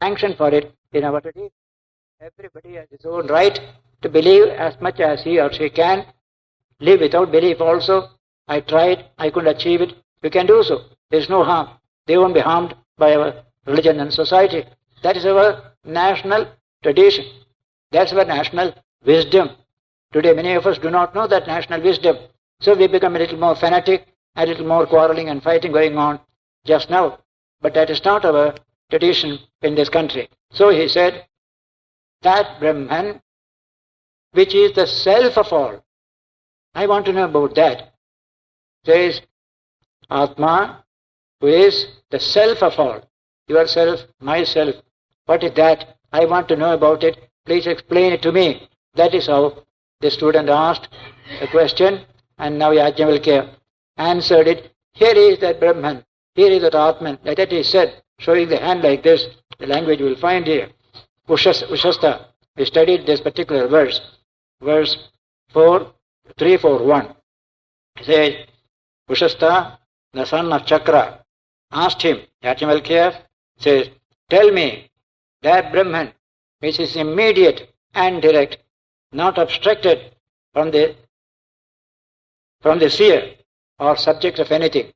sanction for it in our tradition. Everybody has his own right to believe as much as he or she can. Live without belief also. I tried, I couldn't achieve it. You can do so. There is no harm. They won't be harmed by our religion and society. That is our national tradition. That's our national wisdom. Today many of us do not know that national wisdom. So we become a little more fanatic, a little more quarreling and fighting going on just now. But that is not our tradition in this country. So he said, that Brahman, which is the self of all, I want to know about that. Says, Atma, who is the self of all, yourself, myself. What is that? I want to know about it. Please explain it to me. That is how the student asked the question, and now Yajnavalkya answered it. Here is that Brahman, here is that Atman. Like that is said, showing the hand like this, the language you will find here. Ushasta, we studied this particular verse, verse 341. It says, Ushasta, the son of Chakra, asked him, Yajnavalkya says, tell me, that Brahman, which is immediate and direct, not obstructed from the seer or subject of anything.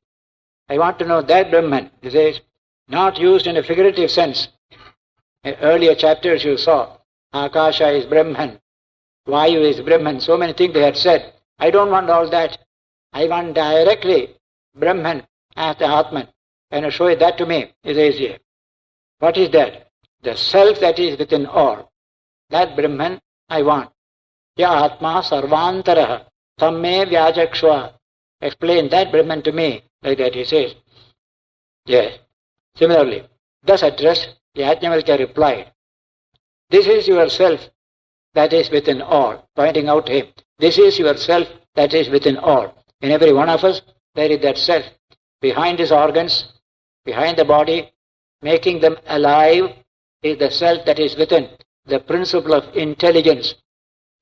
I want to know that Brahman. He says, not used in a figurative sense. In earlier chapters you saw, Akasha is Brahman, Vayu is Brahman, so many things they had said. I don't want all that. I want directly Brahman as the Atman. And show it that to me, he says here. What is that? The self that is within all. That Brahman I want. Ya Atma Sarvantaraha Tamme Vyajakshva. Explain that Brahman to me. Like that he says. Yes. Similarly, thus addressed, Yajnavalkya replied, this is yourself that is within all. Pointing out him. This is yourself that is within all. In every one of us, there is that self. Behind his organs, behind the body, making them alive, is the self that is within. The principle of intelligence.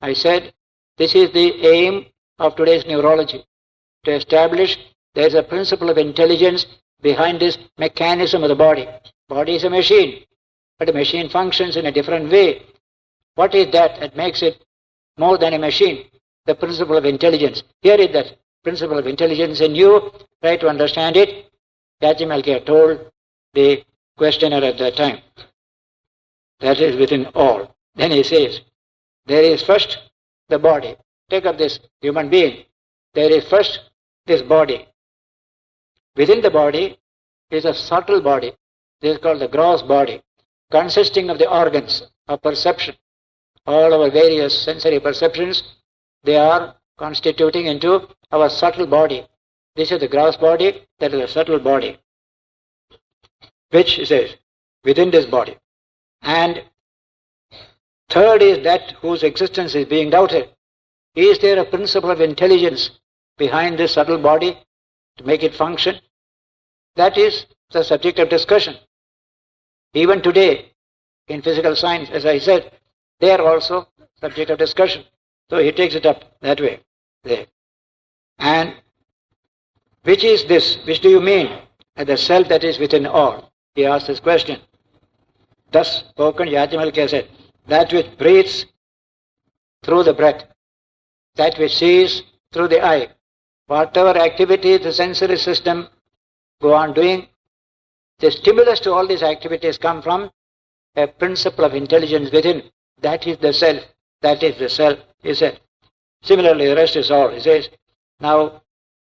I said, this is the aim of today's neurology. To establish there is a principle of intelligence behind this mechanism of the body. Body is a machine, but the machine functions in a different way. What is that makes it more than a machine? The principle of intelligence. Here is that principle of intelligence in you. Try to understand it. Yajnavalkya told the questioner at that time. That is within all. Then he says, there is first the body. Take up this human being. There is first this body. Within the body is a subtle body. This is called the gross body, consisting of the organs of perception. All our various sensory perceptions, they are constituting into our subtle body. This is the gross body, that is the subtle body, which says within this body. And third is that whose existence is being doubted. Is there a principle of intelligence behind this subtle body to make it function? That is the subject of discussion. Even today, in physical science, as I said, they are also subject of discussion. So he takes it up that way. There. And which is this? Which do you mean? The self that is within all. He asked this question. Thus spoken, Yajnavalkya said, that which breathes through the breath, that which sees through the eye, whatever activity the sensory system go on doing, the stimulus to all these activities come from a principle of intelligence within. That is the self. That is the self, he said. Similarly, the rest is all. He says, now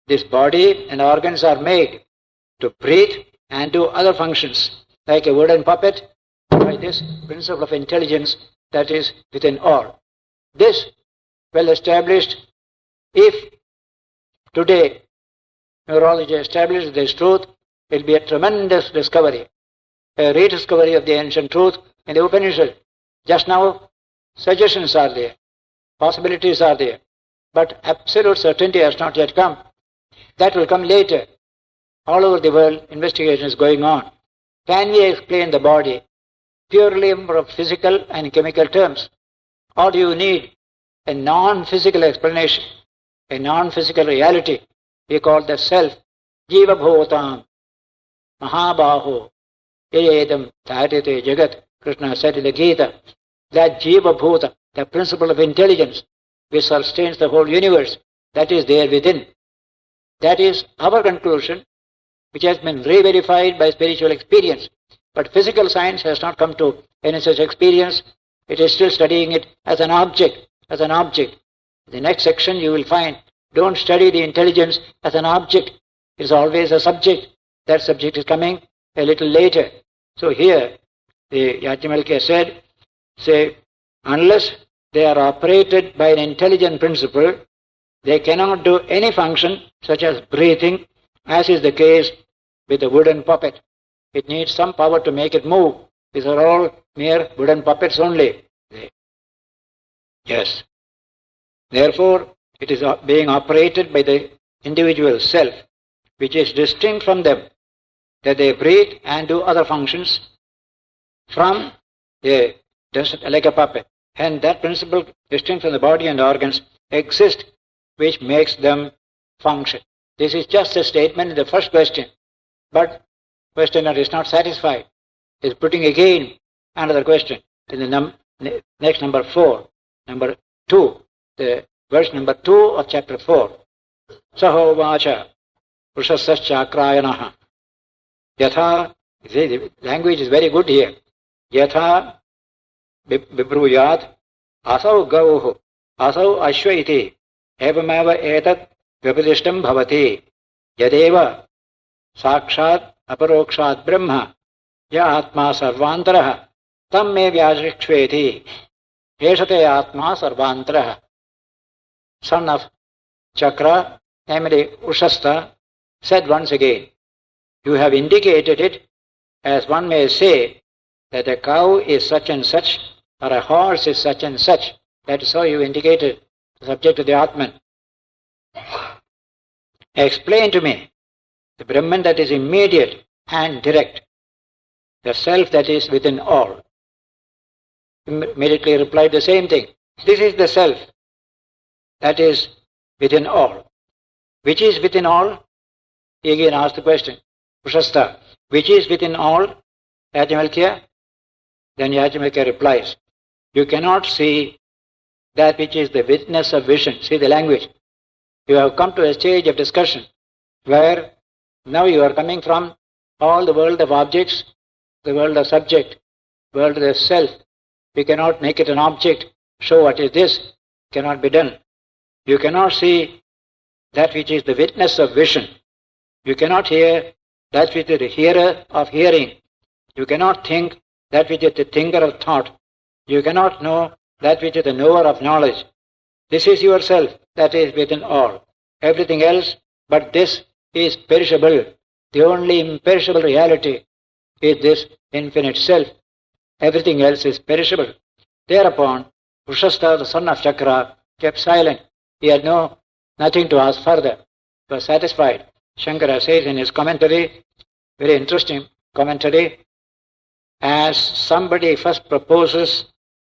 this body and organs are made to breathe and do other functions, like a wooden puppet, by this principle of intelligence that is within all. This, well established, if today neurology establishes this truth, it will be a tremendous discovery, a rediscovery of the ancient truth in the Upanishad. Just now, suggestions are there, possibilities are there, but absolute certainty has not yet come. That will come later. All over the world, investigation is going on. Can we explain the body purely from physical and chemical terms? Or do you need a non-physical explanation, a non-physical reality? We call the self, Jiva Bhotam, Mahabaho, Yayedam Tadyate Jagat, Krishna said in the Gita, that Jiva Bhuta, the principle of intelligence, which sustains the whole universe, that is there within. That is our conclusion, which has been re-verified by spiritual experience. But physical science has not come to any such experience. It is still studying it as an object, as an object. The next section you will find, don't study the intelligence as an object. It is always a subject. That subject is coming a little later. So here, the Yajamalkya said, unless they are operated by an intelligent principle, they cannot do any function such as breathing, as is the case with a wooden puppet. It needs some power to make it move. These are all mere wooden puppets only. Yes. Therefore, it is being operated by the individual self, which is distinct from them, that they breathe and do other functions from just like a puppet. And that principle, distinct from the body and organs, exists, which makes them function. This is just a statement in the first question, but questioner is not satisfied. He is putting again another question in the next number 4, number 2, the verse number 2 of chapter 4. Saho vacha Purushaschakrayanaha. Yatha, the language is very good here. Yatha bibruyat asau gauhu asau ashvaiti evamava etat vyapadishtam bhavati yadeva sakshat aparokshat brahma ya atma sarvantaraha tam me vyashikshveti yeshate atma sarvantaraha. Son of Chakra, namely Ushasta, said once again, you have indicated it as one may say that a cow is such and such or a horse is such and such. That is how you indicated the subject of the Atman. Explain to me the Brahman that is immediate and direct, the self that is within all. Immediately replied the same thing. This is the self that is within all. Which is within all? He again asked the question. Ushasta, which is within all? Yajamalkya? Then Yajamalkya replies, you cannot see that which is the witness of vision. See the language. You have come to a stage of discussion where now you are coming from all the world of objects, the world of subject, world of the self. We cannot make it an object, show what is this, cannot be done. You cannot see that which is the witness of vision. You cannot hear that which is the hearer of hearing. You cannot think that which is the thinker of thought. You cannot know that which is the knower of knowledge. This is yourself that is within all. Everything else but this is perishable. The only imperishable reality is this infinite self. Everything else is perishable. Thereupon, Ushasta, the son of Chakra, kept silent. He had nothing to ask further. He was satisfied. Shankara says in his commentary, very interesting commentary, as somebody first proposes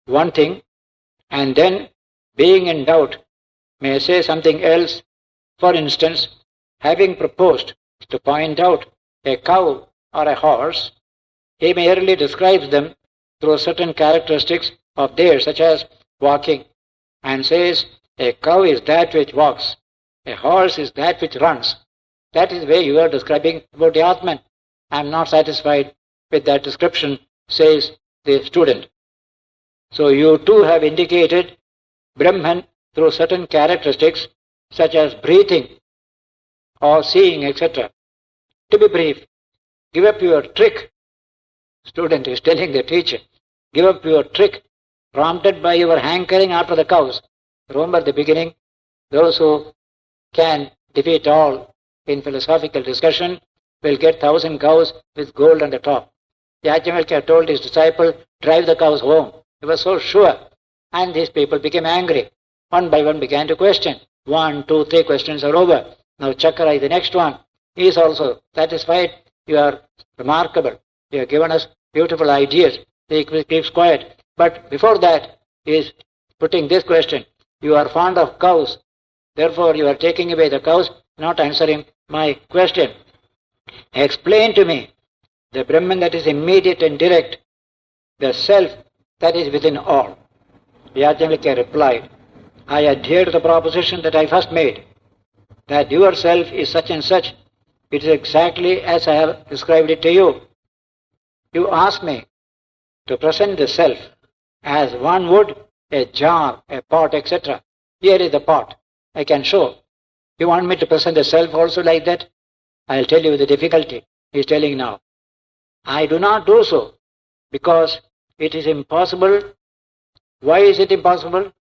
one thing and then, being in doubt, may say something else. For instance, having proposed to point out a cow or a horse, he merely describes them through certain characteristics of theirs, such as walking, and says, a cow is that which walks, a horse is that which runs. That is the way you are describing about the Atman. I am not satisfied with that description, says the student. So you too have indicated Brahman through certain characteristics such as breathing or seeing, etc. To be brief, give up your trick. Student is telling the teacher, give up your trick prompted by your hankering after the cows. Remember the beginning, those who can defeat all in philosophical discussion will get 1,000 cows with gold on the top. Yajamalkya told his disciple, drive the cows home. He was so sure. And these people became angry. One by one began to question. 1, 2, 3 questions are over. Now Chakra is the next one. He is also satisfied. You are remarkable. You have given us beautiful ideas. He keeps quiet. But before that, he is putting this question. You are fond of cows. Therefore, you are taking away the cows, not answering my question. Explain to me the Brahman that is immediate and direct, the self that is within all. Vivekananda replied, I adhere to the proposition that I first made, that yourself is such and such. It is exactly as I have described it to you. You ask me to present the self as one would a jar, a pot, etc. Here is the pot. I can show. You want me to present the self also like that? I'll tell you the difficulty. He is telling now. I do not do so because it is impossible. Why is it impossible?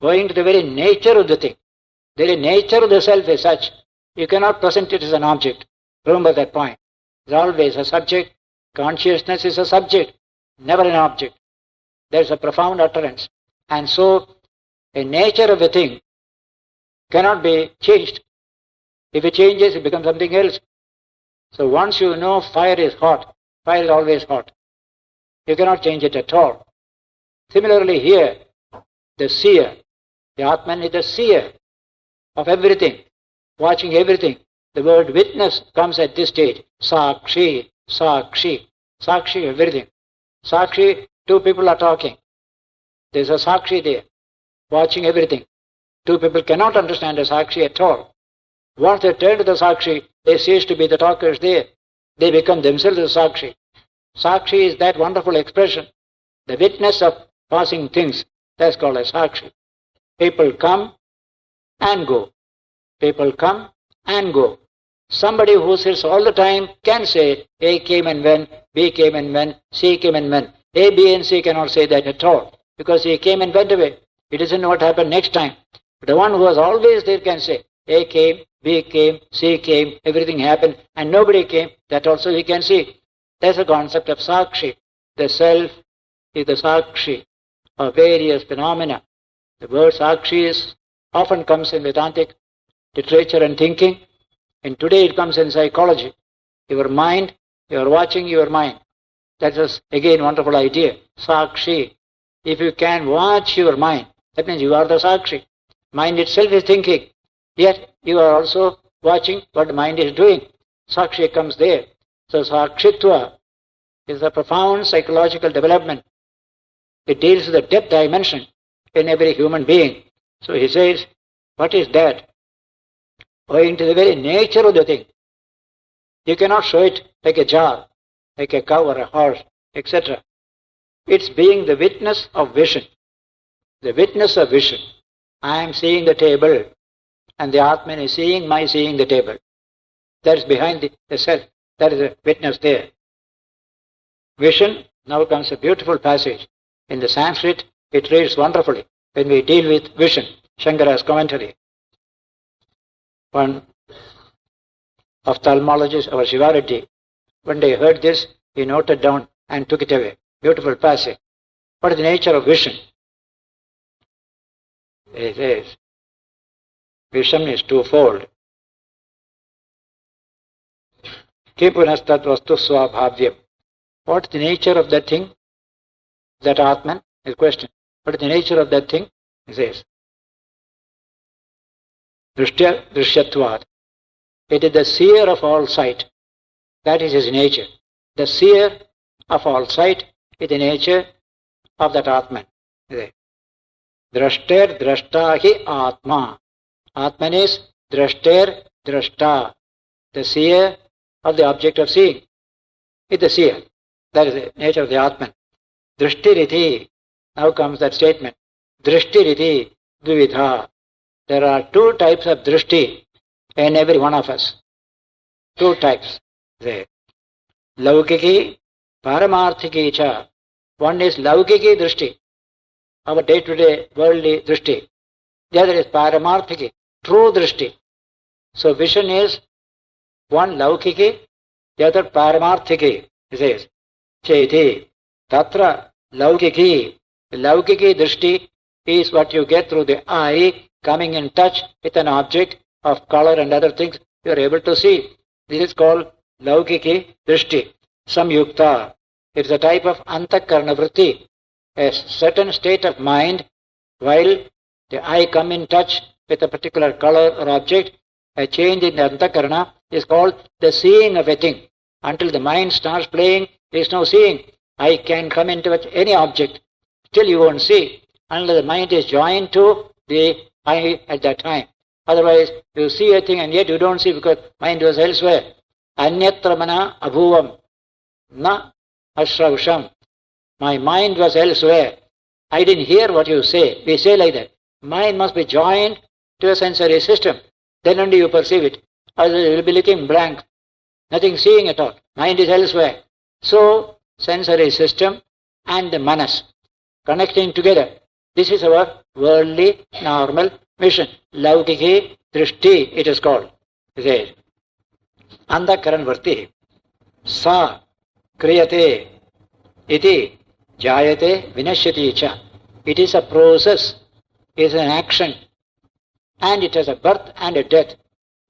Going to the very nature of the thing. The very nature of the self is such. You cannot present it as an object. Remember that point. It's always a subject. Consciousness is a subject, never an object. There's a profound utterance. And so, the nature of a thing cannot be changed. If it changes, it becomes something else. So once you know fire is hot, fire is always hot. You cannot change it at all. Similarly here, the seer, the Atman is the seer of everything, watching everything. The word witness comes at this stage. Sakshi, Sakshi, Sakshi, everything. Sakshi, two people are talking. There's a Sakshi there, watching everything. Two people cannot understand a Sakshi at all. Once they turn to the Sakshi, they cease to be the talkers there. They become themselves the Sakshi. Sakshi is that wonderful expression, the witness of passing things. That's called a Sakshi. People come and go. People come and go. Somebody who sits all the time can say A came and went, B came and went, C came and went. A, B and C cannot say that at all because he came and went away. He doesn't know what happened next time. But the one who was always there can say A came, B came, C came, everything happened and nobody came. That also he can see. That's the concept of Sakshi. The self is the Sakshi of various phenomena. The word Sakshi often comes in Vedantic literature and thinking. And today it comes in psychology. Your mind, you are watching your mind. That's just, again, wonderful idea. Sakshi. If you can watch your mind, that means you are the Sakshi. Mind itself is thinking. Yet you are also watching what the mind is doing. Sakshi comes there. So Sakshitva is a profound psychological development. It deals with the depth dimension in every human being. So he says, what is that? Owing to the very nature of the thing. You cannot show it like a jar, like a cow or a horse, etc. It's being the witness of vision. The witness of vision. I am seeing the table, and the Atman is seeing my seeing the table. That is behind the self. That is a witness there. Vision, now comes a beautiful passage. In the Sanskrit, it reads wonderfully when we deal with vision. Shankara's commentary. One ophthalmologist, our Shivareddy, one day heard this, he noted down and took it away. Beautiful passage. What is the nature of vision? He says, vision is twofold. Kipunastat vastu swabhavyam. What is the nature of that thing? That Atman is question. What is the nature of that thing? He says, Drishyatvad. It is the seer of all sight. That is his nature. The seer of all sight is the nature of that Atman. Drashter drashta hi Atma. Atman is drashter drashta. The seer of the object of seeing. It's the seer. That is the nature of the Atman. Drishtiriti. Now comes that statement. Drishtiriti dvividha. There are two types of drishti in every one of us. Two types. Laukiki, paramarthiki cha. One is laukiki drishti, our day-to-day worldly drishti. The other is paramarthiki, true drishti. So vision is one laukiki, the other paramarthiki. He says, Cheti, tatra laukiki. Laukiki drishti is what you get through the eye, coming in touch with an object of color and other things, you are able to see. This is called laukiki drishti. Samyukta. It is a type of antakarana vritti, a certain state of mind while the eye come in touch with a particular color or object. A change in the antakarana is called the seeing of a thing. Until the mind starts playing, there is no seeing. I can come into any object. Still you won't see. Unless the mind is joined to the eye at that time. Otherwise, you see a thing and yet you don't see because mind was elsewhere. Anyatra mana abhuvam na ashravsham. My mind was elsewhere. I didn't hear what you say. We say like that. Mind must be joined to a sensory system. Then only you perceive it. Otherwise you will be looking blank. Nothing seeing at all. Mind is elsewhere. So, sensory system and the manas connecting together. This is our worldly normal mission. Laukiki drishti it is called. It says, Andhakaran varti sa kriyate iti jayate vinashyati cha. It is a process, it is an action, and it has a birth and a death.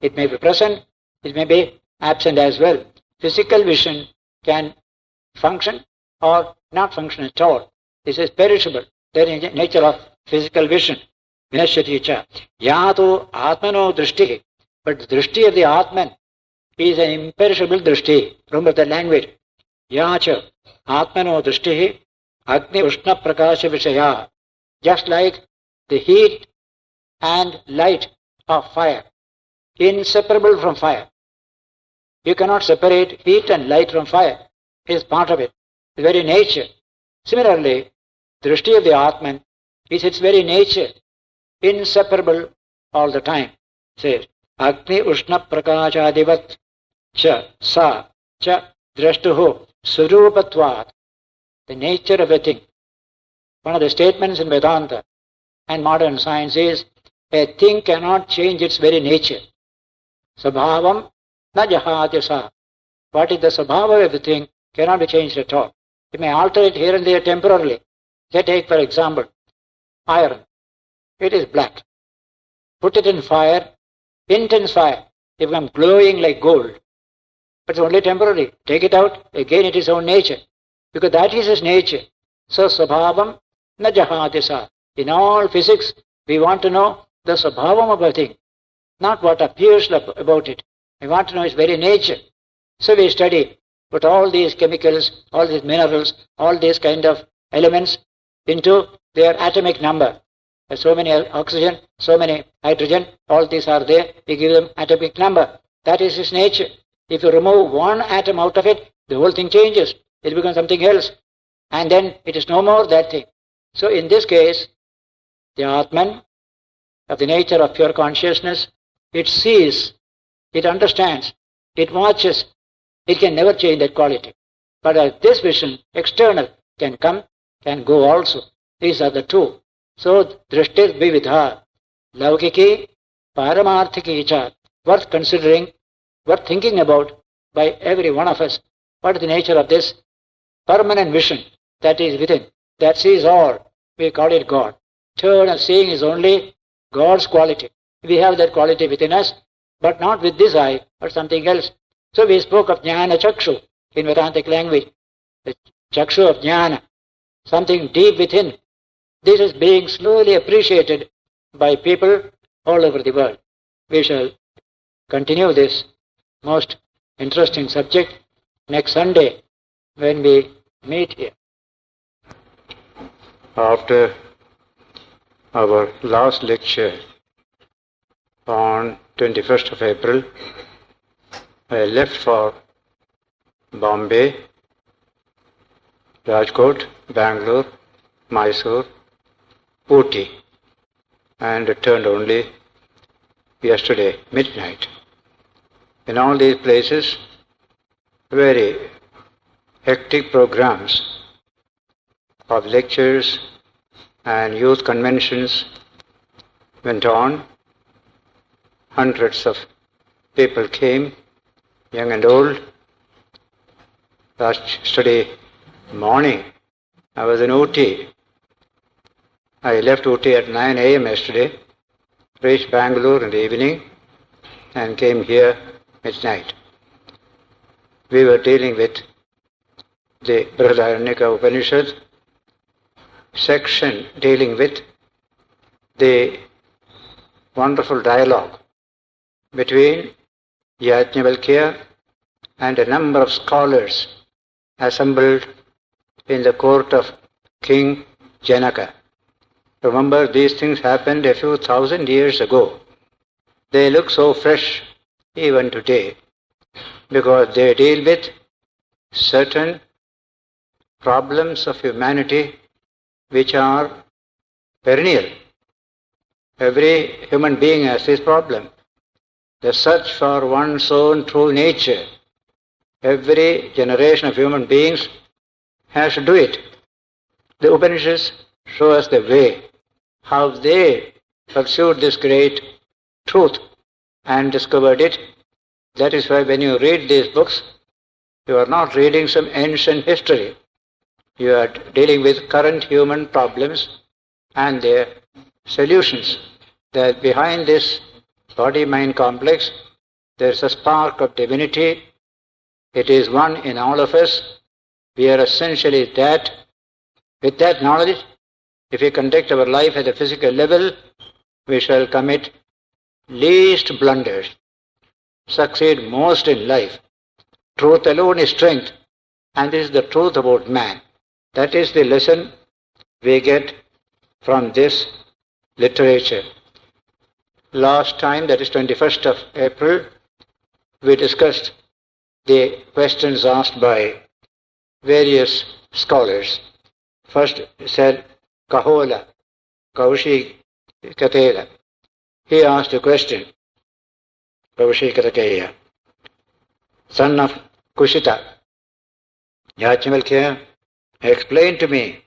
It may be present, it may be absent as well. Physical vision can function or not function at all. This is perishable. That is the nature of physical vision. Vinashyati cha. Yato atmano drishti. But the drishti of the Atman is an imperishable drishti. Remember the language. Yacha atmano drishti agni ushna prakasha vishaya. Just like the heat and light of fire. Inseparable from fire. You cannot separate heat and light from fire. It is part of it. The very nature. Similarly, the drishti of the Atman is its very nature. Inseparable all the time. Says, Agni Ushna Prakashadivat Cha Sa Cha Drashtuhu Surupatvat. The nature of a thing. One of the statements in Vedanta and modern science is, a thing cannot change its very nature. Sabhavam na jahati sa. What is the sabhava of the thing cannot be changed at all. It may alter it here and there temporarily. Say, take for example, iron. It is black. Put it in fire, intense fire. It becomes glowing like gold. But it's only temporary. Take it out, again it is own nature. Because that is its nature. So, sabhavam na jahati sa. In all physics, we want to know the sabhavam of a thing. Not what appears about it. We want to know its very nature. So we study, put all these chemicals, all these minerals, all these kind of elements into their atomic number. There's so many oxygen, so many hydrogen, all these are there. We give them atomic number. That is its nature. If you remove one atom out of it, the whole thing changes. It becomes something else. And then it is no more that thing. So in this case, the Atman, of the nature of pure consciousness, it sees, it understands, it watches. It can never change that quality. But as this vision, external, can come, can go also. These are the two. So, drishtir vividha, laukiki, paramarthiki cha, worth considering, worth thinking about by every one of us. What is the nature of this permanent vision that is within, that sees all? We call it God. Third and seeing is only God's quality. We have that quality within us, but not with this eye, but something else. So we spoke of jnana chakshu in Vedantic language. The chakshu of jnana, something deep within. This is being slowly appreciated by people all over the world. We shall continue this most interesting subject next Sunday when we meet here. After our last lecture on 21st of April, I left for Bombay, Rajkot, Bangalore, Mysore, Ooty, and returned only yesterday midnight. In all these places, very hectic programs of lectures and youth conventions went on. Hundreds of people came, young and old. Yesterday morning, I was in Ooty. I left Ooty at 9 a.m. yesterday, reached Bangalore in the evening, and came here midnight. We were dealing with the Brihadaranyaka Upanishad section dealing with the wonderful dialogue between Yajnavalkya and a number of scholars assembled in the court of King Janaka. Remember, these things happened a few thousand years ago. They look so fresh even today because they deal with certain problems of humanity which are perennial. Every human being has this problem. The search for one's own true nature. Every generation of human beings has to do it. The Upanishads show us the way, how they pursued this great truth and discovered it. That is why when you read these books, you are not reading some ancient history. You are dealing with current human problems and their solutions. That behind this body-mind complex, there is a spark of divinity. It is one in all of us. We are essentially that. With that knowledge, if we conduct our life at a physical level, we shall commit least blunders, succeed most in life. Truth alone is strength, and this is the truth about man. That is the lesson we get from this literature. Last time, that is 21st of April, we discussed the questions asked by various scholars. First said Kahola, Kaushikateya. He asked a question, Kaushikateya, son of Kushita. Yajnavalkya, explain to me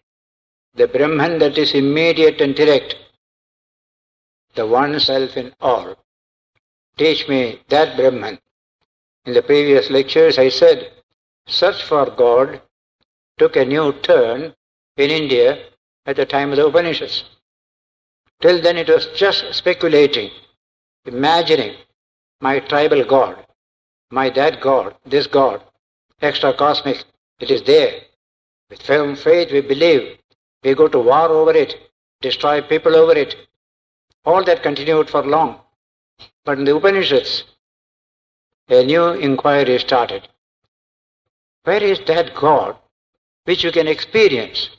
the Brahman that is immediate and direct, the one self in all. Teach me that Brahman. In the previous lectures I said, search for God took a new turn in India at the time of the Upanishads. Till then it was just speculating, imagining my tribal God, my that God, this God, extra cosmic, it is there. With firm faith we believe, we go to war over it, destroy people over it. All that continued for long. But in the Upanishads, a new inquiry started. Where is that God which you can experience?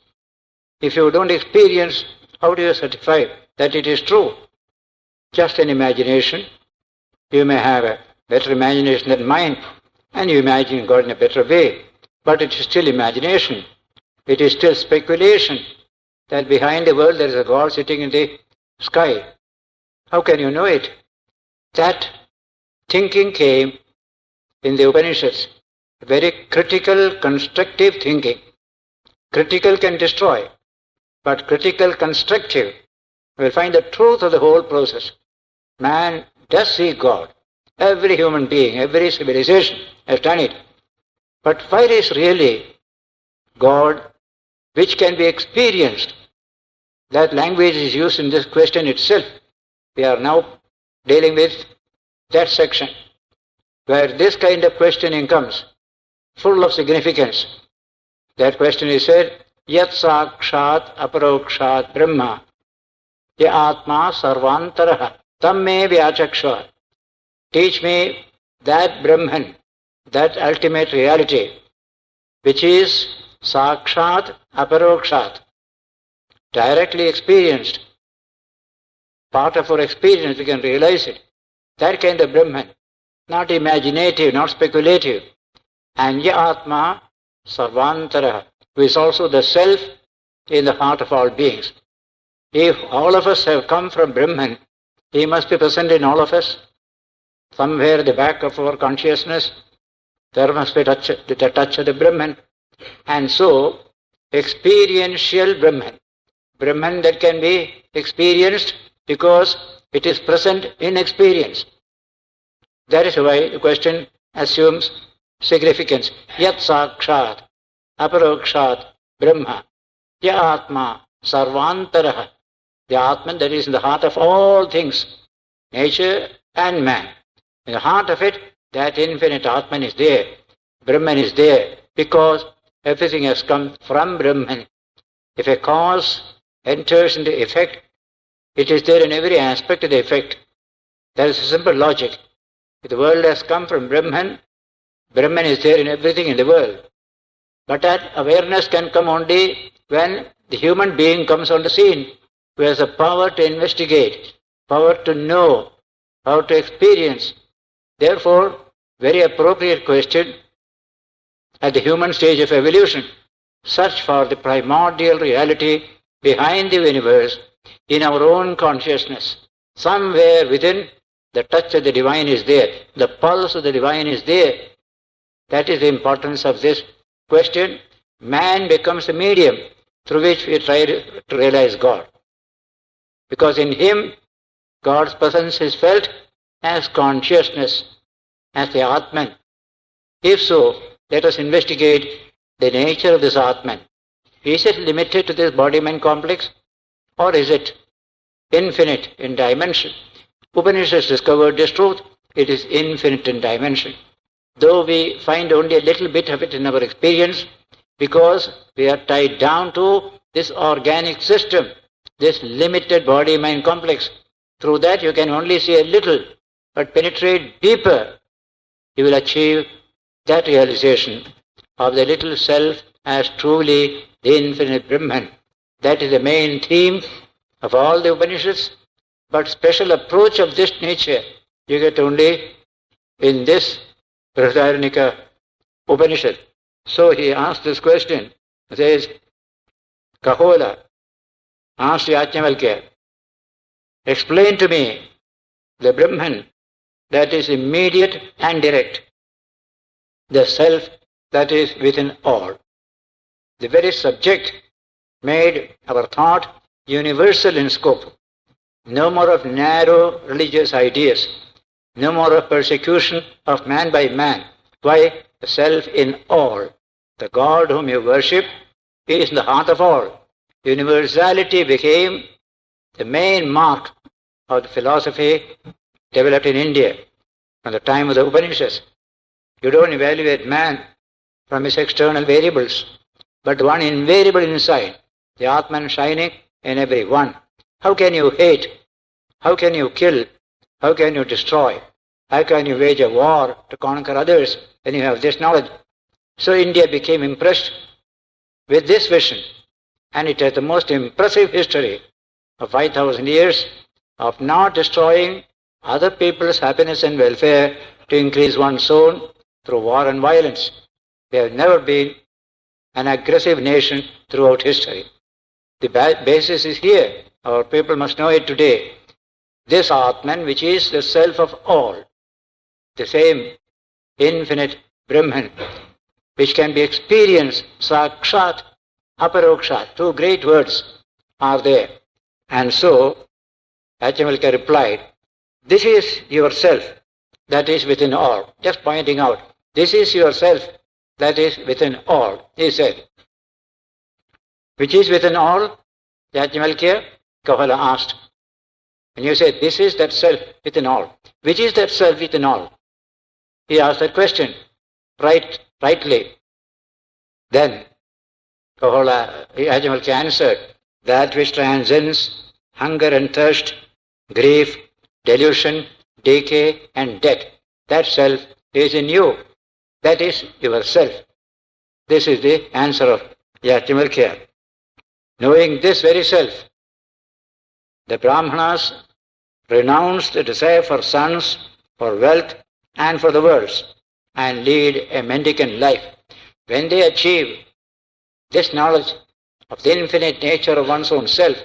If you don't experience, how do you certify that it is true? Just an imagination. You may have a better imagination than mine, and you imagine God in a better way. But it is still imagination. It is still speculation that behind the world there is a God sitting in the sky. How can you know it? That thinking came in the Upanishads. Very critical, constructive thinking. Critical can destroy, but critical, constructive will find the truth of the whole process. Man does see God. Every human being, every civilization has done it. But where is really God which can be experienced? That language is used in this question itself. We are now dealing with that section where this kind of questioning comes, full of significance. That question is said, Yat sakshat aparokshat brahma, ya atma sarvantaraha, tam me vyachakshva. Teach me that Brahman, that ultimate reality, which is sakshat aparokshat, directly experienced. Part of our experience, we can realize it. That kind of Brahman, not imaginative, not speculative. And ya atma sarvantaraha, who is also the self in the heart of all beings. If all of us have come from Brahman, he must be present in all of us. Somewhere at the back of our consciousness, there must be the touch of the Brahman. And so, experiential Brahman. Brahman that can be experienced because it is present in experience. That is why the question assumes significance. Yat sakshat aparokshat brahma ya atma sarvantaraha. The Atman that is in the heart of all things, nature and man. In the heart of it, that infinite Atman is there. Brahman is there because everything has come from Brahman. If a cause enters into effect, it is there in every aspect of the effect. That is a simple logic. If the world has come from Brahman, Brahman is there in everything in the world. But that awareness can come only when the human being comes on the scene, who has the power to investigate, power to know, power to experience. Therefore, very appropriate question at the human stage of evolution. Search for the primordial reality behind the universe in our own consciousness. Somewhere within, the touch of the divine is there. The pulse of the divine is there. That is the importance of this question. Man becomes the medium through which we try to realize God. Because in him, God's presence is felt as consciousness, as the Atman. If so, let us investigate the nature of this Atman. Is it limited to this body-mind complex, or is it infinite in dimension? Upanishads discovered this truth. It is infinite in dimension. Though we find only a little bit of it in our experience, because we are tied down to this organic system, this limited body-mind complex. Through that you can only see a little, but penetrate deeper, you will achieve that realization of the little self as truly the infinite Brahman. That is the main theme of all the Upanishads, but special approach of this nature you get only in this Brihadaranyaka Upanishad. So he asked this question. He says, Kahola asked Yajnavalkya, explain to me the Brahman that is immediate and direct, the self that is within all. The very subject made our thought universal in scope. No more of narrow religious ideas. No more of persecution of man by man. Why? The self in all. The God whom you worship is in the heart of all. Universality became the main mark of the philosophy developed in India from the time of the Upanishads. You don't evaluate man from his external variables, but one invariable inside, the Atman shining in every one. How can you hate? How can you kill? How can you destroy? How can you wage a war to conquer others when you have this knowledge? So India became impressed with this vision, and it has the most impressive history of 5,000 years of not destroying other people's happiness and welfare to increase one's own through war and violence. We have never been an aggressive nation throughout history. The basis is here. Our people must know it today. This Atman, which is the self of all, the same infinite Brahman, which can be experienced, sakshat, aparokshat, two great words are there. And so, Yajnavalkya replied, this is yourself that is within all. Just pointing out, this is yourself that is within all, he said. Which is within all? Yajnavalkya, Kavala asked. And you say, this is that self within all. Which is that self within all? He asked that question rightly. Then Yajnavalkya answered, that which transcends hunger and thirst, grief, delusion, decay and death. That self is in you. That is yourself. This is the answer of Yajnavalkya. Knowing this very self, the Brahmanas renounced the desire for sons, for wealth, and for the worlds, and lead a mendicant life. When they achieve this knowledge of the infinite nature of one's own self,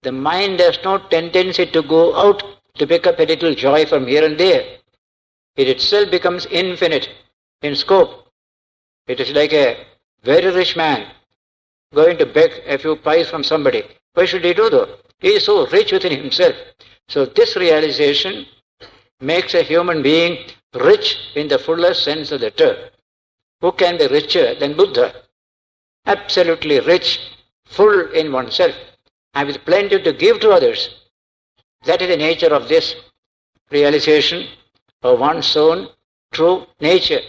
the mind has no tendency to go out to pick up a little joy from here and there. It itself becomes infinite in scope. It is like a very rich man going to beg a few pies from somebody. Why should he do though? He is so rich within himself. So this realization makes a human being rich in the fullest sense of the term. Who can be richer than Buddha? Absolutely rich, full in oneself, and with plenty to give to others. That is the nature of this realization of one's own true nature.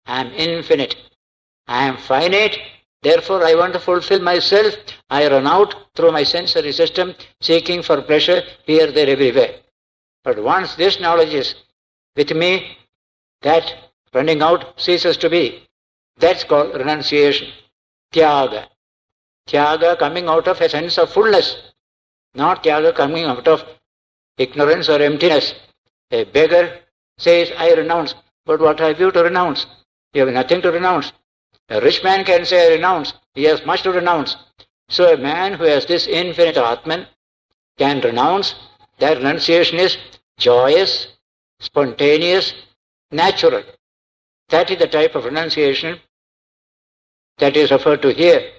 I am infinite. I am finite. Therefore, I want to fulfill myself. I run out through my sensory system, seeking for pleasure here, there, everywhere. But once this knowledge is with me, that running out ceases to be. That's called renunciation. Tyaga. Tyaga coming out of a sense of fullness, not tyaga coming out of ignorance or emptiness. A beggar says, I renounce. But what have you to renounce? You have nothing to renounce. A rich man can say, I renounce. He has much to renounce. So a man who has this infinite Atman can renounce. That renunciation is joyous, spontaneous, natural. That is the type of renunciation that is referred to here.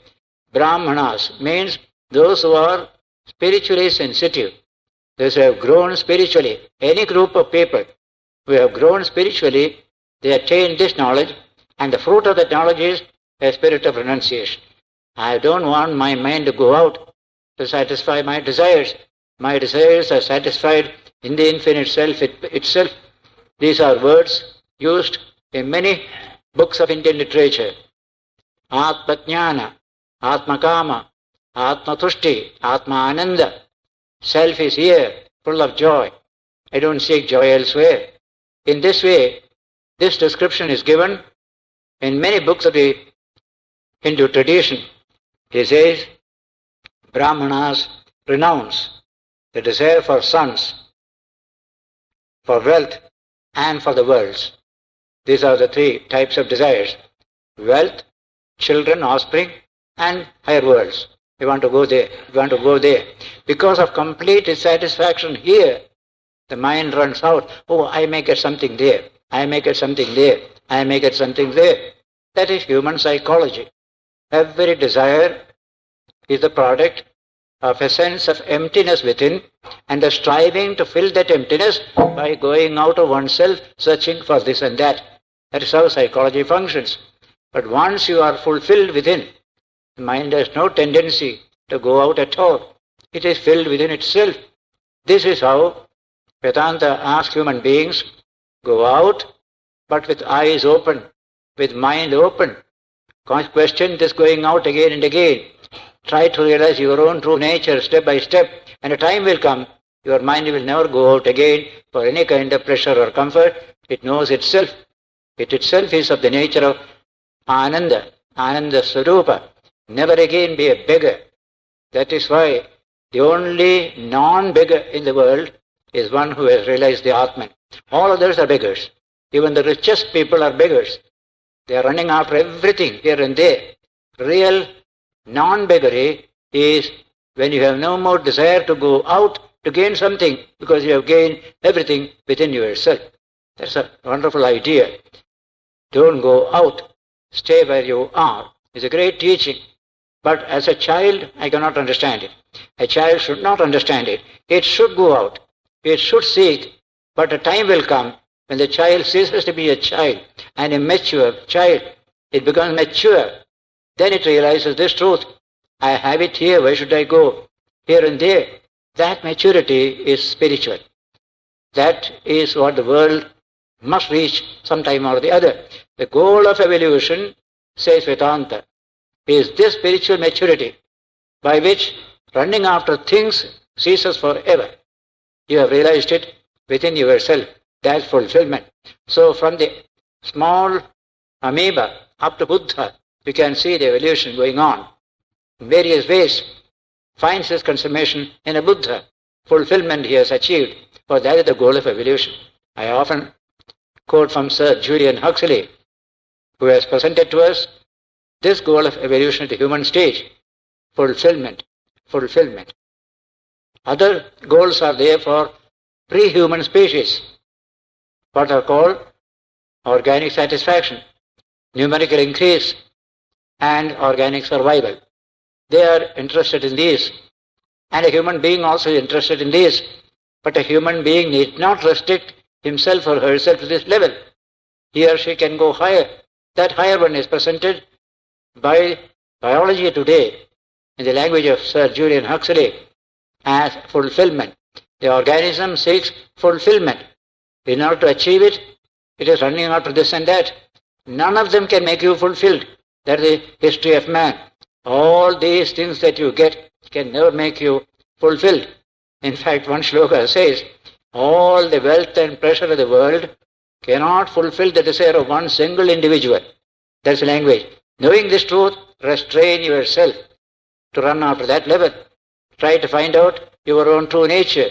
Brahmanas means those who are spiritually sensitive. Those who have grown spiritually. Any group of people who have grown spiritually, they attain this knowledge, and the fruit of that knowledge is a spirit of renunciation. I don't want my mind to go out to satisfy my desires. My desires are satisfied in the infinite self itself. These are words used in many books of Indian literature. Atma-jnana, Atma-kama, Atma-tushti, Atma-ananda. Self is here, full of joy. I don't seek joy elsewhere. In this way, this description is given in many books of the Hindu tradition. He says, Brahmanas renounce the desire for sons, for wealth, and for the worlds. These are the three types of desires. Wealth, children, offspring, and higher worlds. You want to go there, you want to go there. Because of complete dissatisfaction here, the mind runs out. Oh, I may get something there. I may get something there. I may get something there. That is human psychology. Every desire is the product of a sense of emptiness within and a striving to fill that emptiness by going out of oneself, searching for this and that. That is how psychology functions. But once you are fulfilled within, the mind has no tendency to go out at all. It is filled within itself. This is how Vedanta asks human beings, go out, but with eyes open, with mind open. Question this going out again and again. Try to realize your own true nature step by step, and a time will come, your mind will never go out again for any kind of pleasure or comfort. It knows itself. It itself is of the nature of Ananda, Ananda Swarupa. Never again be a beggar. That is why the only non-beggar in the world is one who has realized the Atman. All others are beggars. Even the richest people are beggars. They are running after everything here and there. Real non-beggary is when you have no more desire to go out to gain something because you have gained everything within yourself. That's a wonderful idea. Don't go out. Stay where you are. It's a great teaching. But as a child, I cannot understand it. A child should not understand it. It should go out. It should seek. But a time will come when the child ceases to be a child and a mature child. It becomes mature. Then it realizes this truth. I have it here. Why should I go here and there? That maturity is spiritual. That is what the world must reach sometime or the other. The goal of evolution, says Vedanta, is this spiritual maturity by which running after things ceases forever. You have realized it within yourself. That's fulfillment. So from the small amoeba up to Buddha, you can see the evolution going on in various ways. Finds his consummation in a Buddha. Fulfillment he has achieved. For that is the goal of evolution. I often quote from Sir Julian Huxley, who has presented to us this goal of evolution at the human stage. Fulfillment. Fulfillment. Other goals are there for pre-human species, what are called organic satisfaction, numerical increase, and organic survival. They are interested in these. And a human being also is interested in these. But a human being need not restrict himself or herself to this level. He or she can go higher. That higher one is presented by biology today, in the language of Sir Julian Huxley, as fulfillment. The organism seeks fulfillment. In order to achieve it, it is running after this and that. None of them can make you fulfilled. That is the history of man. All these things that you get can never make you fulfilled. In fact, one shloka says, all the wealth and pleasure of the world cannot fulfill the desire of one single individual. That's language. Knowing this truth, restrain yourself to run after that level. Try to find out your own true nature,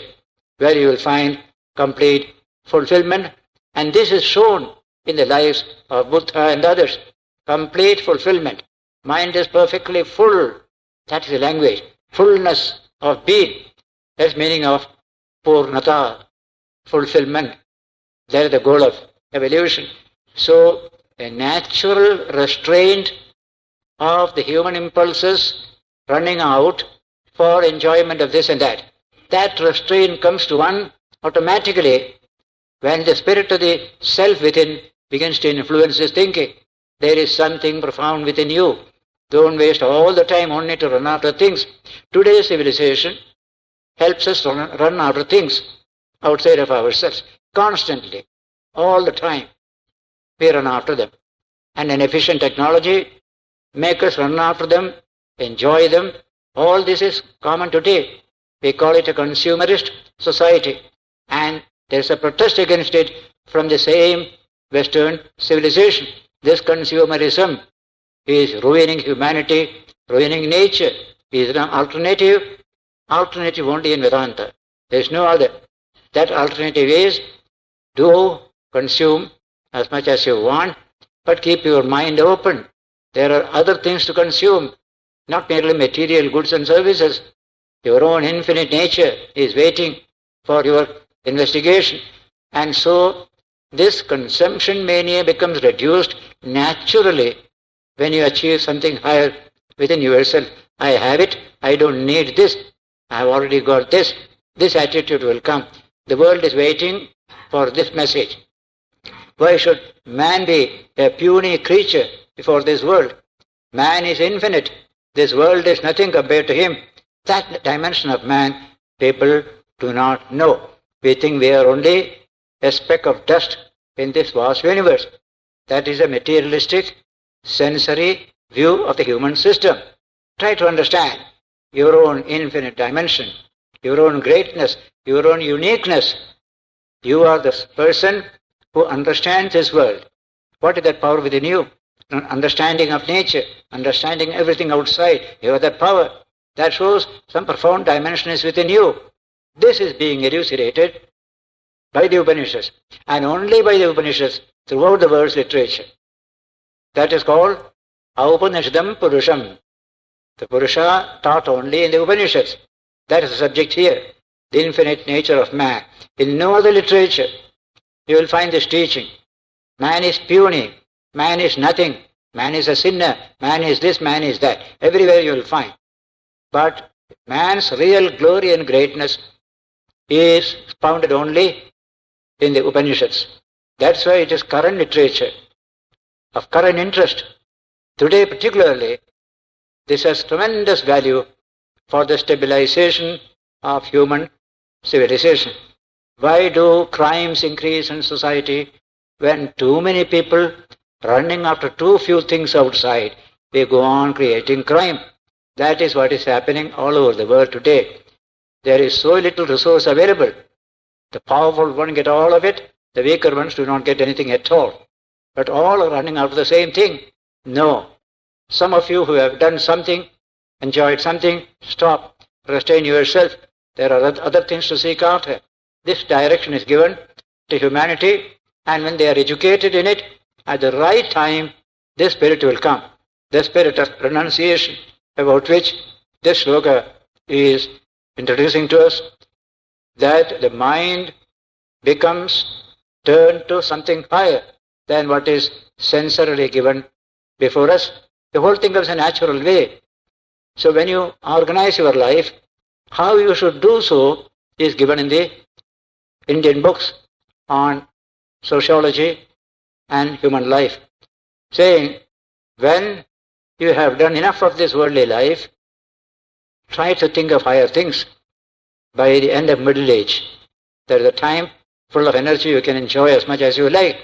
where you will find complete fulfillment. And this is shown in the lives of Buddha and others. Complete fulfillment. Mind is perfectly full. That is the language. Fullness of being. That's the meaning of Purnata, fulfillment. That is the goal of evolution. So, a natural restraint of the human impulses running out for enjoyment of this and that. That restraint comes to one automatically when the spirit of the self within begins to influence his thinking. There is something profound within you. Don't waste all the time only to run after things. Today's civilization helps us run after things outside of ourselves. Constantly, all the time, we run after them. And an efficient technology makes us run after them, enjoy them. All this is common today. We call it a consumerist society. And there's a protest against it from the same Western civilization. This consumerism is ruining humanity, ruining nature. Is there an alternative? Alternative only in Vedanta. There is no other. That alternative is do consume as much as you want, but keep your mind open. There are other things to consume, not merely material goods and services. Your own infinite nature is waiting for your investigation. And so this consumption mania becomes reduced naturally when you achieve something higher within yourself. I have it, I don't need this, I have already got this. This attitude will come. The world is waiting for this message. Why should man be a puny creature before this world? Man is infinite. This world is nothing compared to him. That dimension of man, people do not know. We think we are only a speck of dust in this vast universe. That is a materialistic, sensory view of the human system. Try to understand your own infinite dimension, your own greatness, your own uniqueness. You are the person who understands this world. What is that power within you? An understanding of nature, understanding everything outside. You have that power. That shows some profound dimension is within you. This is being elucidated by the Upanishads, and only by the Upanishads throughout the world's literature. That is called Aupanishadam Purusham. The Purusha taught only in the Upanishads. That is the subject here, the infinite nature of man. In no other literature you will find this teaching. Man is puny, man is nothing, man is a sinner, man is this, man is that. Everywhere you will find. But man's real glory and greatness is founded only in the Upanishads. That's why it is current literature, of current interest. Today particularly, this has tremendous value for the stabilization of human civilization. Why do crimes increase in society when too many people running after too few things outside, they go on creating crime? That is what is happening all over the world today. There is so little resource available. The powerful ones get all of it, the weaker ones do not get anything at all. But all are running after the same thing. No. Some of you who have done something, enjoyed something, stop, restrain yourself. There are other things to seek after. This direction is given to humanity, and when they are educated in it, at the right time, this spirit will come. The spirit of renunciation, about which this sloka is introducing to us, that the mind becomes turned to something higher than what is sensorily given before us. The whole thing comes a natural way. So when you organize your life, how you should do so is given in the Indian books on sociology and human life, saying when you have done enough of this worldly life, try to think of higher things. By the end of middle age, there is a time full of energy, you can enjoy as much as you like.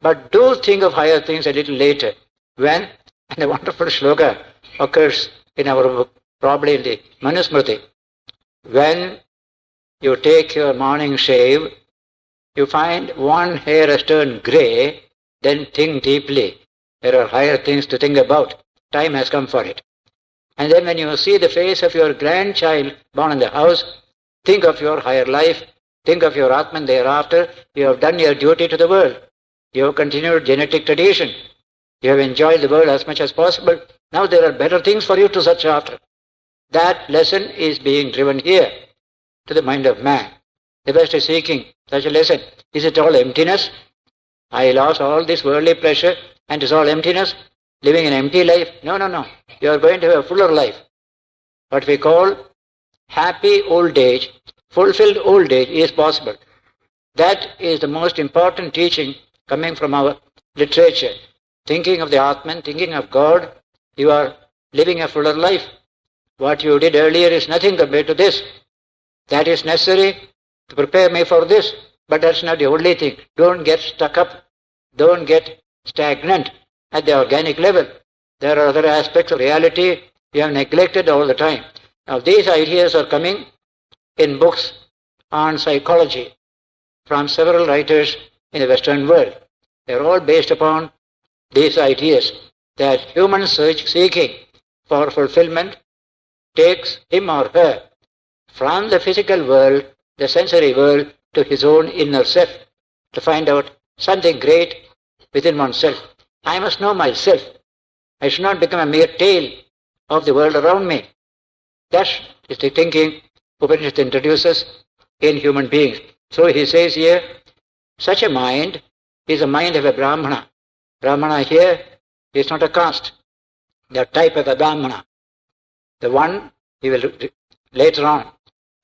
But do think of higher things a little later. When, and a wonderful shloka occurs in our book, probably in the Manusmriti, when you take your morning shave, you find one hair has turned grey, then think deeply. There are higher things to think about. Time has come for it. And then when you see the face of your grandchild born in the house, think of your higher life, think of your Atman thereafter. You have done your duty to the world. You have continued genetic tradition. You have enjoyed the world as much as possible. Now there are better things for you to search after. That lesson is being driven here to the mind of man. The best is seeking such a lesson. Is it all emptiness? I lost all this worldly pleasure and it's all emptiness? Living an empty life? No, no, no. You are going to have a fuller life. What we call happy old age, fulfilled old age is possible. That is the most important teaching coming from our literature. Thinking of the Atman, thinking of God, you are living a fuller life. What you did earlier is nothing compared to this. That is necessary to prepare me for this, but that's not the only thing. Don't get stuck up. Don't get stagnant at the organic level. There are other aspects of reality you have neglected all the time. Now these ideas are coming in books on psychology from several writers in the Western world. They are all based upon these ideas that human seeking for fulfillment takes him or her from the physical world, the sensory world, to his own inner self to find out something great within oneself. I must know myself. I should not become a mere tale of the world around me. That is the thinking Upanishad introduces in human beings. So he says here, such a mind is a mind of a Brahmana. Brahmana here is not a caste, the type of a Brahmana. The one, he will later on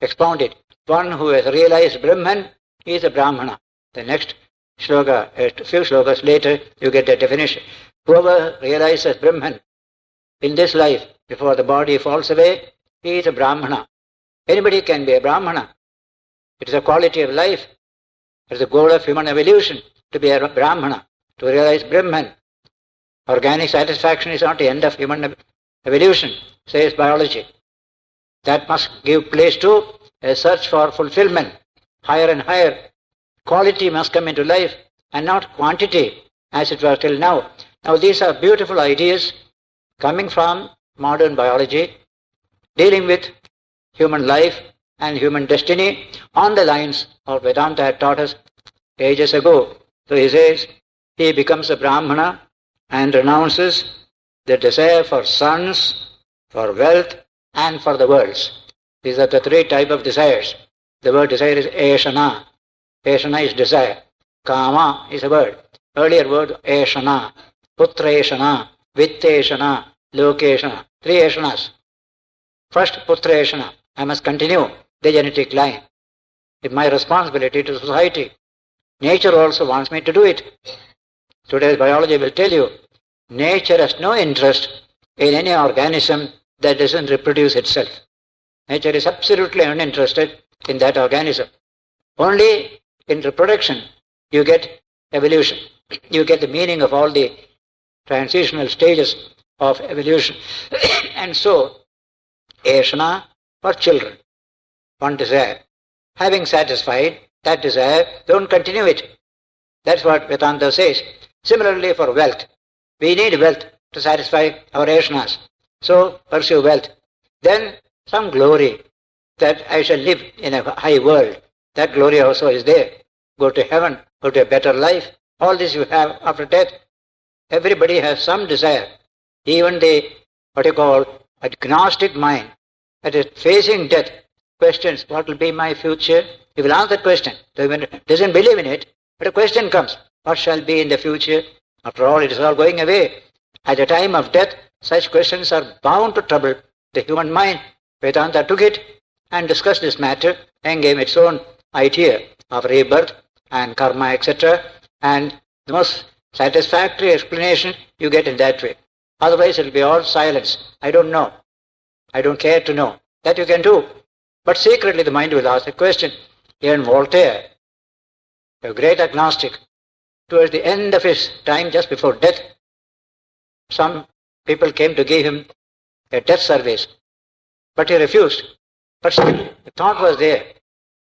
expound it. One who has realized Brahman is a Brahmana. The next shloka, a few shlokas later, you get the definition. Whoever realizes Brahman in this life, before the body falls away, he is a Brahmana. Anybody can be a Brahmana. It is a quality of life. It is the goal of human evolution to be a Brahmana, to realize Brahman. Organic satisfaction is not the end of human evolution, says biology. That must give place to a search for fulfillment, higher and higher. Quality must come into life and not quantity as it was till now. Now these are beautiful ideas coming from modern biology, dealing with human life and human destiny on the lines of Vedanta had taught us ages ago. So he says, he becomes a Brahmana and renounces the desire for sons, for wealth, and for the worlds. These are the three types of desires. The word desire is eshana. Eshana is desire. Kama is a word. Earlier word eshana, putreshana, vitteshana, lokeshana. Three eshanas. First putreshana. I must continue the genetic line. It's my responsibility to society. Nature also wants me to do it. Today's biology will tell you, nature has no interest in any organism that doesn't reproduce itself. Nature is absolutely uninterested in that organism. Only in reproduction you get evolution. You get the meaning of all the transitional stages of evolution. And so, Eshana for children, one desire. Having satisfied that desire, don't continue it. That's what Vedanta says. Similarly for wealth. We need wealth to satisfy our Eshanas. So pursue wealth. Then some glory that I shall live in a high world. That glory also is there. Go to heaven, go to a better life. All this you have after death. Everybody has some desire. Even the, what you call, agnostic mind that is facing death questions, what will be my future? He will answer that question. So he doesn't believe in it, but a question comes, what shall be in the future? After all, it is all going away. At the time of death, such questions are bound to trouble the human mind. Vedanta took it and discussed this matter and gave its own idea of rebirth and karma, etc. And the most satisfactory explanation you get in that way. Otherwise, it will be all silence. I don't know. I don't care to know. That you can do. But secretly the mind will ask a question. Even Voltaire, a great agnostic, towards the end of his time, just before death, some people came to give him a death service. But he refused. But still, the thought was there.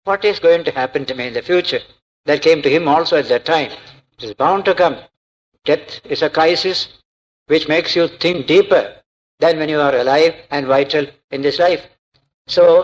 What is going to happen to me in the future? that came to him also at that time. It is bound to come. Death is a crisis which makes you think deeper than when you are alive and vital in this life. So